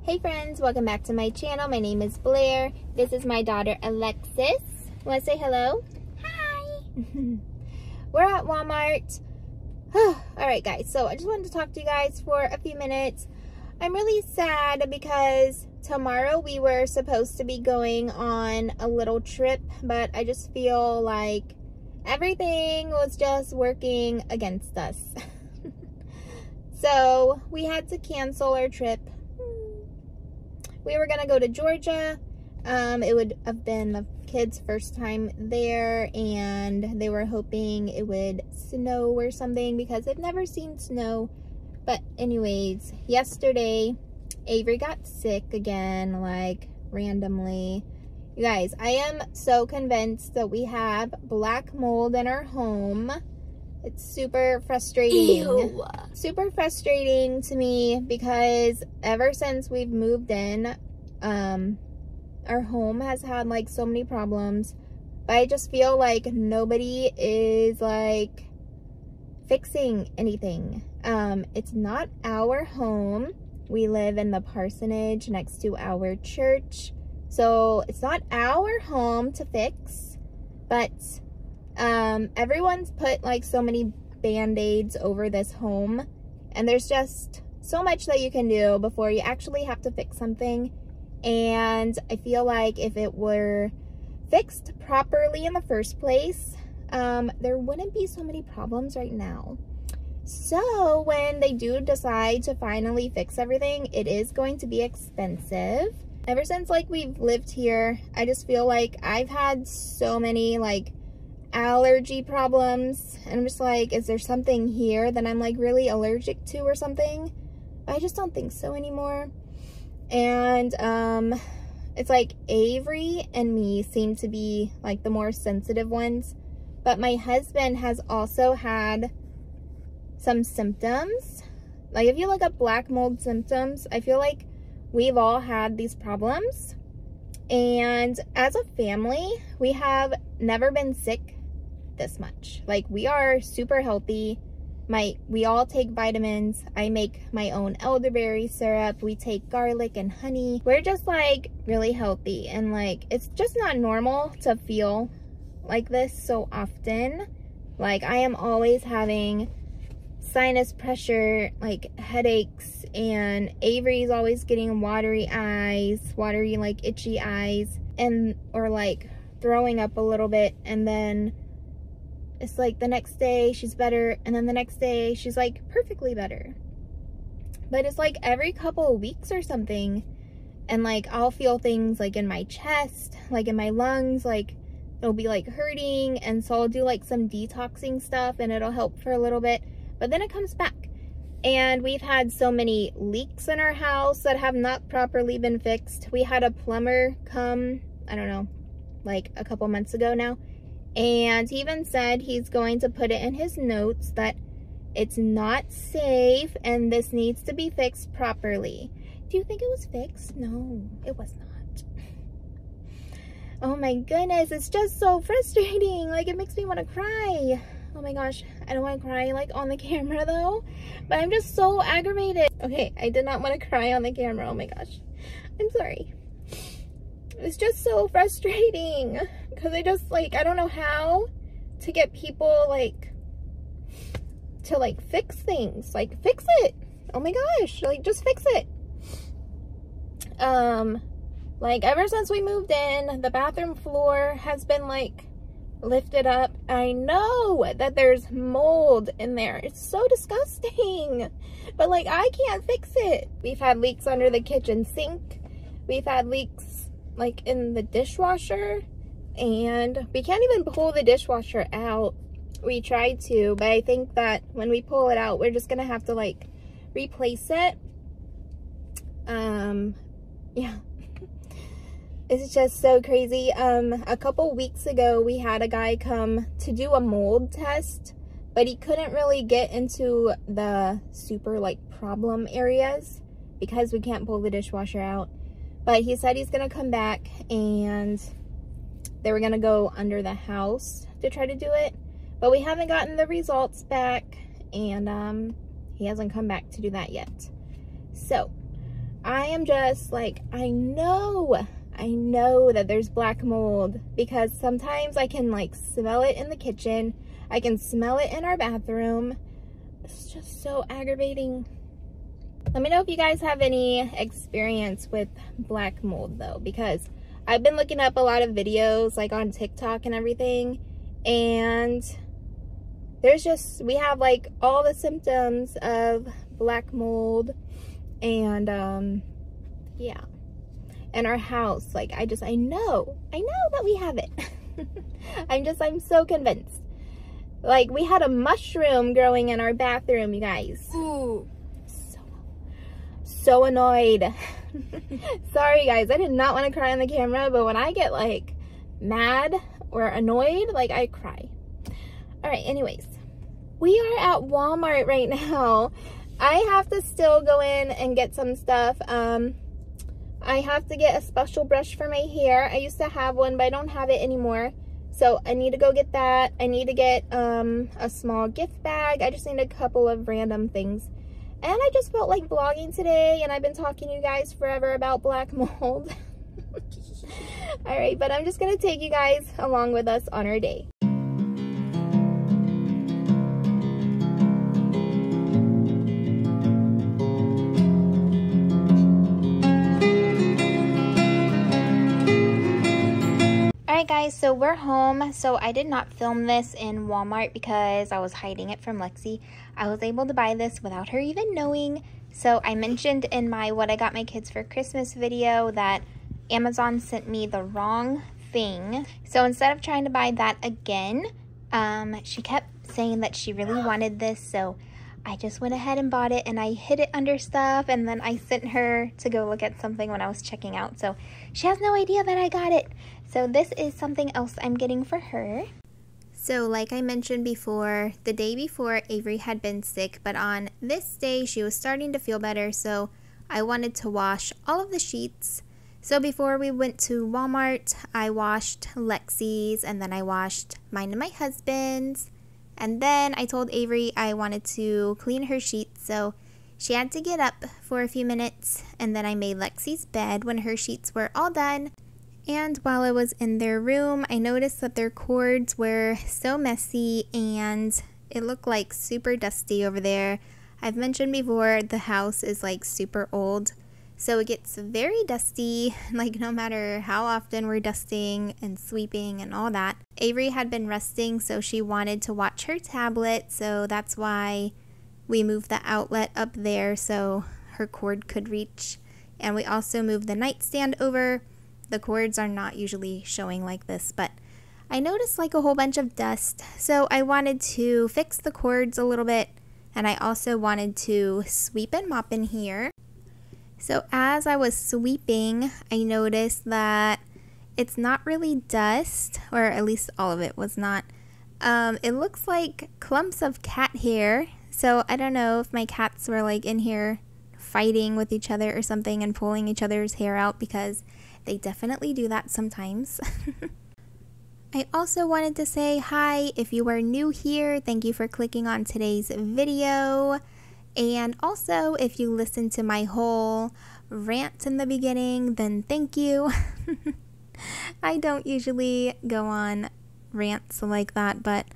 Hey friends, welcome back to my channel. My name is Blair. This is my daughter Alexis. Want to say hello? Hi! We're at Walmart. Alright guys, so I just wanted to talk to you guys for a few minutes. I'm really sad because tomorrow we were supposed to be going on a little trip, but I just feel like everything was just working against us. So we had to cancel our trip. We were gonna go to Georgia. It would have been the kids' first time there, and they were hoping it would snow or something because they've never seen snow. But anyways, yesterday Avery got sick again, like randomly. You guys, I am so convinced that we have black mold in our home. It's super frustrating. Ew. Super frustrating to me because ever since we've moved in, our home has had like so many problems. But I just feel like nobody is like fixing anything. It's not our home. We live in the parsonage next to our church. So it's not our home to fix, but everyone's put like so many band-aids over this home, and there's just so much that you can do before you actually have to fix something. And I feel like if it were fixed properly in the first place, there wouldn't be so many problems right now. So when they do decide to finally fix everything, it is going to be expensive. Ever since like we've lived here, I just feel like I've had so many like allergy problems, and I'm just like, is there something here that I'm like really allergic to or something? I just don't think so anymore. And it's like Avery and me seem to be like the more sensitive ones, but my husband has also had some symptoms. Like if you look up black mold symptoms, I feel like we've all had these problems, and as a family we have never been sick this much. Like we are super healthy. We all take vitamins. I make my own elderberry syrup. We take garlic and honey. We're just like really healthy, and like it's just not normal to feel like this so often. Like I am always having sinus pressure, like headaches, and Avery's always getting watery eyes, watery like itchy eyes, and or like throwing up a little bit, and then it's like the next day she's better, and then the next day she's like perfectly better. But it's like every couple of weeks or something, and like I'll feel things like in my chest, like in my lungs, like it'll be like hurting, and so I'll do like some detoxing stuff and it'll help for a little bit, but then it comes back. And we've had so many leaks in our house that have not properly been fixed. We had a plumber come, I don't know, like a couple months ago now, and he even said he's going to put it in his notes that it's not safe and this needs to be fixed properly. Do you think it was fixed? No, it was not. Oh my goodness, it's just so frustrating. Like it makes me want to cry. Oh my gosh, I don't want to cry like on the camera though, but I'm just so aggravated. Okay, I did not want to cry on the camera. Oh my gosh, I'm sorry. It's just so frustrating because I just like, I don't know how to get people like to like fix things. Like fix it. Oh my gosh, like just fix it. Like ever since we moved in, the bathroom floor has been like lifted up. I know that there's mold in there. It's so disgusting, but like I can't fix it. We've had leaks under the kitchen sink. We've had leaks like in the dishwasher, and we can't even pull the dishwasher out. We tried to, but I think that when we pull it out, we're just gonna have to like replace it. Yeah. It's just so crazy. A couple weeks ago, we had a guy come to do a mold test, but he couldn't really get into the super like problem areas because we can't pull the dishwasher out. But he said he's gonna come back, and they were gonna go under the house to try to do it, but we haven't gotten the results back, and he hasn't come back to do that yet. So I am just like, I know that there's black mold because sometimes I can like smell it in the kitchen. I can smell it in our bathroom. It's just so aggravating. Let me know if you guys have any experience with black mold though, because I've been looking up a lot of videos like on TikTok and everything, and we have like all the symptoms of black mold, and yeah, and our house, like I know that we have it. I'm so convinced. Like, we had a mushroom growing in our bathroom, you guys. Ooh, so annoyed. Sorry guys, I did not want to cry on the camera, but when I get like mad or annoyed, like I cry. All right, anyways, we are at Walmart right now. I have to still go in and get some stuff. I have to get a special brush for my hair. I used to have one, but I don't have it anymore. So I need to go get that. I need to get a small gift bag. I just need a couple of random things. And I just felt like vlogging today, and I've been talking to you guys forever about black mold. All right, but I'm just gonna take you guys along with us on our day. Alright guys, so we're home. So I did not film this in Walmart because I was hiding it from Lexi. I was able to buy this without her even knowing. So I mentioned in my what I got my kids for Christmas video that Amazon sent me the wrong thing. So instead of trying to buy that again, she kept saying that she really wanted this. So I just went ahead and bought it, and I hid it under stuff, and then I sent her to go look at something when I was checking out. So she has no idea that I got it. So this is something else I'm getting for her. So like I mentioned before, the day before Avery had been sick, but on this day she was starting to feel better, so I wanted to wash all of the sheets. So before we went to Walmart, I washed Lexi's, and then I washed mine and my husband's. And then I told Avery I wanted to clean her sheets, so she had to get up for a few minutes, and then I made Lexi's bed when her sheets were all done. And while I was in their room, I noticed that their cords were so messy and it looked like super dusty over there. I've mentioned before the house is like super old, so it gets very dusty, like no matter how often we're dusting and sweeping and all that. Avery had been resting, so she wanted to watch her tablet, so that's why we moved the outlet up there so her cord could reach. And we also moved the nightstand over. The cords are not usually showing like this, but I noticed like a whole bunch of dust, so I wanted to fix the cords a little bit, and I also wanted to sweep and mop in here. So as I was sweeping, I noticed that it's not really dust, or at least all of it was not. It looks like clumps of cat hair, so I don't know if my cats were like in here fighting with each other or something and pulling each other's hair out, because they definitely do that sometimes. I also wanted to say hi. If you are new here, thank you for clicking on today's video. And also, if you listened to my whole rant in the beginning, then thank you. I don't usually go on rants like that, but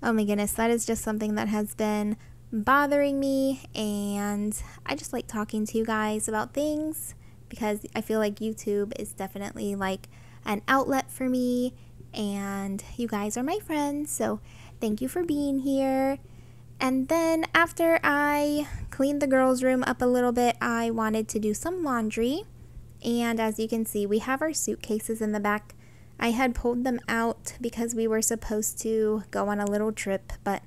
oh my goodness, that is just something that has been bothering me, and I just like talking to you guys about things because I feel like YouTube is definitely like an outlet for me, and you guys are my friends, so thank you for being here. And then after I cleaned the girls' room up a little bit, I wanted to do some laundry. And as you can see, we have our suitcases in the back. I had pulled them out because we were supposed to go on a little trip, but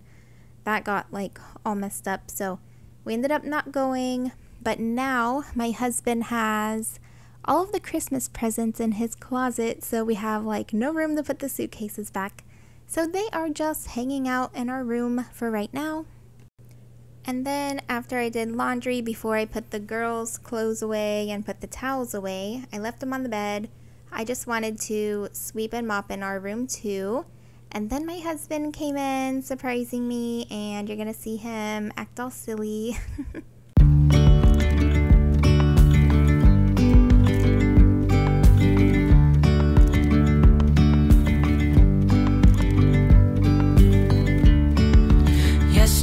that got like all messed up, so we ended up not going. But now my husband has all of the Christmas presents in his closet, so we have like no room to put the suitcases back. So they are just hanging out in our room for right now. And then after I did laundry, before I put the girls' clothes away and put the towels away, I left them on the bed. I just wanted to sweep and mop in our room too. And then my husband came in, surprising me, and you're gonna see him act all silly.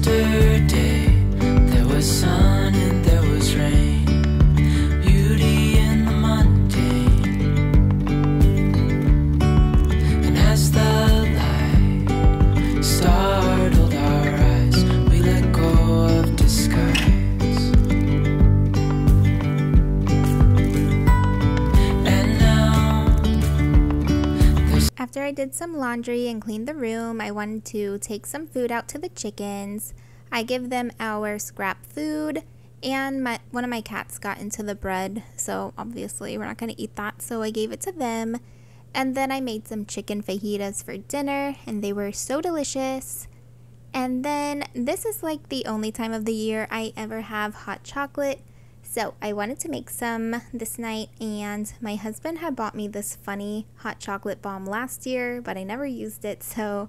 Yesterday there was sun and there was rain, beauty in the mundane. And as the light startled our eyes, we let go of disguise. And now after I did some laundry and cleaned the room, I wanted to take some food out to the chickens. I give them our scrap food, and one of my cats got into the bread, so obviously we're not going to eat that, so I gave it to them. And then I made some chicken fajitas for dinner, and they were so delicious. And then this is like the only time of the year I ever have hot chocolate, so I wanted to make some this night, and my husband had bought me this funny hot chocolate bomb last year, but I never used it, so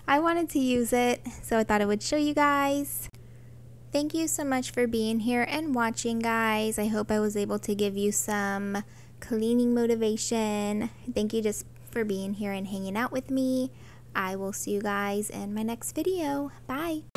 I wanted to use it, so I thought I would show you guys. Thank you so much for being here and watching, guys. I hope I was able to give you some cleaning motivation. Thank you just for being here and hanging out with me. I will see you guys in my next video. Bye!